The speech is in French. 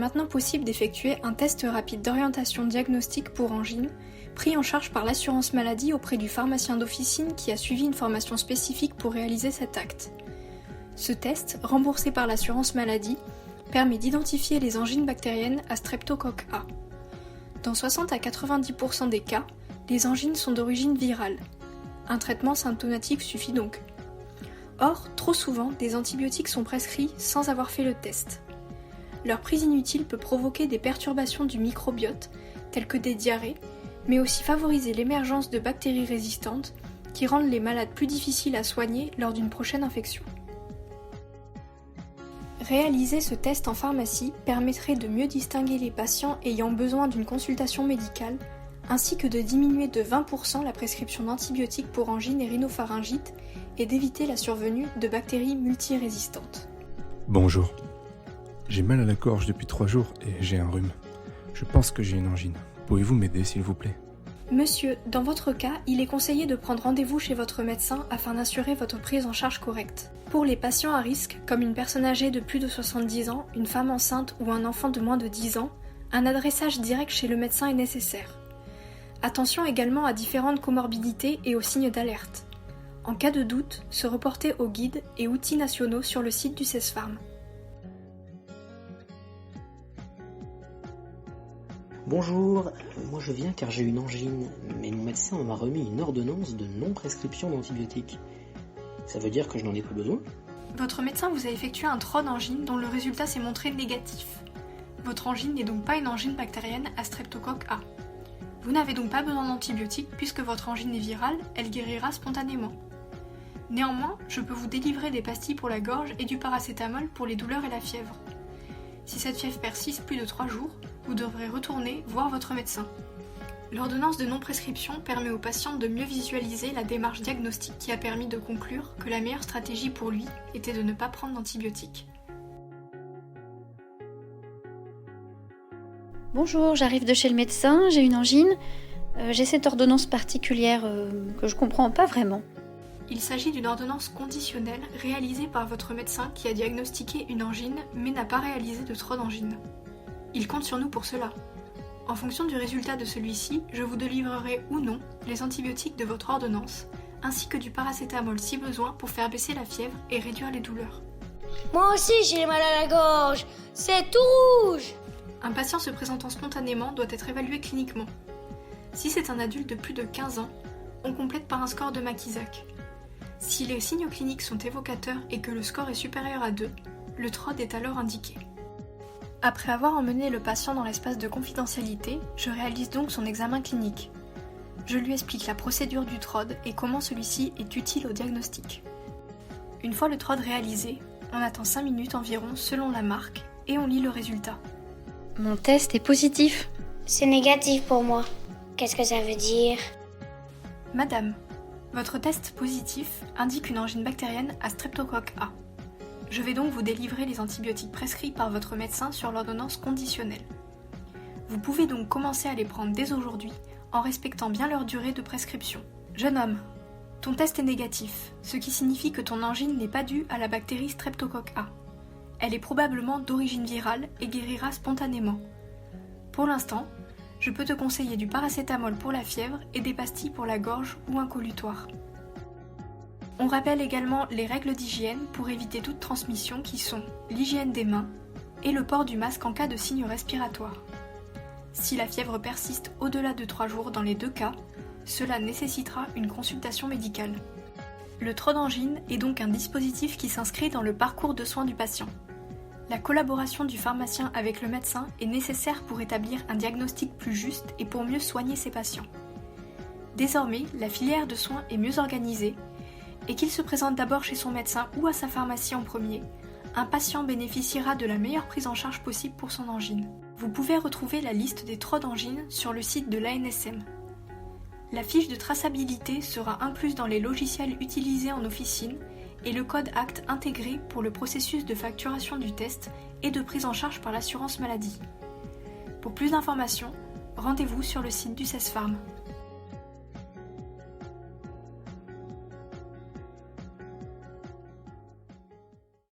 maintenant possible d'effectuer un test rapide d'orientation diagnostique pour angine, pris en charge par l'assurance maladie auprès du pharmacien d'officine qui a suivi une formation spécifique pour réaliser cet acte. Ce test, remboursé par l'assurance maladie, permet d'identifier les angines bactériennes à streptocoque A. Dans 60 à 90% des cas, les angines sont d'origine virale. Un traitement symptomatique suffit donc. Or, trop souvent, des antibiotiques sont prescrits sans avoir fait le test. Leur prise inutile peut provoquer des perturbations du microbiote, telles que des diarrhées, mais aussi favoriser l'émergence de bactéries résistantes qui rendent les malades plus difficiles à soigner lors d'une prochaine infection. Réaliser ce test en pharmacie permettrait de mieux distinguer les patients ayant besoin d'une consultation médicale, ainsi que de diminuer de 20% la prescription d'antibiotiques pour angine et rhinopharyngite et d'éviter la survenue de bactéries multirésistantes. Bonjour. J'ai mal à la gorge depuis 3 jours et j'ai un rhume. Je pense que j'ai une angine. Pouvez-vous m'aider s'il vous plaît ? Monsieur, dans votre cas, il est conseillé de prendre rendez-vous chez votre médecin afin d'assurer votre prise en charge correcte. Pour les patients à risque, comme une personne âgée de plus de 70 ans, une femme enceinte ou un enfant de moins de 10 ans, un adressage direct chez le médecin est nécessaire. Attention également à différentes comorbidités et aux signes d'alerte. En cas de doute, se reporter aux guides et outils nationaux sur le site du CESFARM. Bonjour, moi je viens car j'ai une angine, mais mon médecin m'a remis une ordonnance de non-prescription d'antibiotiques. Ça veut dire que je n'en ai pas besoin ? Votre médecin vous a effectué un TROD angine dont le résultat s'est montré négatif. Votre angine n'est donc pas une angine bactérienne à streptocoque A. Vous n'avez donc pas besoin d'antibiotiques puisque votre angine est virale, elle guérira spontanément. Néanmoins, je peux vous délivrer des pastilles pour la gorge et du paracétamol pour les douleurs et la fièvre. Si cette fièvre persiste plus de 3 jours, vous devrez retourner voir votre médecin. L'ordonnance de non-prescription permet au patient de mieux visualiser la démarche diagnostique qui a permis de conclure que la meilleure stratégie pour lui était de ne pas prendre d'antibiotiques. Bonjour, j'arrive de chez le médecin, j'ai une angine. J'ai cette ordonnance particulière que je comprends pas vraiment. Il s'agit d'une ordonnance conditionnelle réalisée par votre médecin qui a diagnostiqué une angine mais n'a pas réalisé de TROD angine. Il compte sur nous pour cela. En fonction du résultat de celui-ci, je vous délivrerai ou non les antibiotiques de votre ordonnance, ainsi que du paracétamol si besoin pour faire baisser la fièvre et réduire les douleurs. Moi aussi j'ai mal à la gorge, c'est tout rouge. Un patient se présentant spontanément doit être évalué cliniquement. Si c'est un adulte de plus de 15 ans, on complète par un score de Makisak. Si les signes cliniques sont évocateurs et que le score est supérieur à 2, le TROD est alors indiqué. Après avoir emmené le patient dans l'espace de confidentialité, je réalise donc son examen clinique. Je lui explique la procédure du TROD et comment celui-ci est utile au diagnostic. Une fois le TROD réalisé, on attend 5 minutes environ selon la marque et on lit le résultat. Mon test est positif. C'est négatif pour moi. Qu'est-ce que ça veut dire ? Madame, votre test positif indique une angine bactérienne à streptocoque A. Je vais donc vous délivrer les antibiotiques prescrits par votre médecin sur l'ordonnance conditionnelle. Vous pouvez donc commencer à les prendre dès aujourd'hui en respectant bien leur durée de prescription. Jeune homme, ton test est négatif, ce qui signifie que ton angine n'est pas due à la bactérie streptocoque A. Elle est probablement d'origine virale et guérira spontanément. Pour l'instant, je peux te conseiller du paracétamol pour la fièvre et des pastilles pour la gorge ou un colutoire. On rappelle également les règles d'hygiène pour éviter toute transmission qui sont l'hygiène des mains et le port du masque en cas de signes respiratoires. Si la fièvre persiste au-delà de 3 jours dans les 2 cas, cela nécessitera une consultation médicale. Le TROD angine est donc un dispositif qui s'inscrit dans le parcours de soins du patient. La collaboration du pharmacien avec le médecin est nécessaire pour établir un diagnostic plus juste et pour mieux soigner ses patients. Désormais, la filière de soins est mieux organisée et qu'il se présente d'abord chez son médecin ou à sa pharmacie en premier, un patient bénéficiera de la meilleure prise en charge possible pour son angine. Vous pouvez retrouver la liste des TROD angines sur le site de l'ANSM. La fiche de traçabilité sera incluse dans les logiciels utilisés en officine et le code ACT intégré pour le processus de facturation du test et de prise en charge par l'assurance maladie. Pour plus d'informations, rendez-vous sur le site du CESFARM.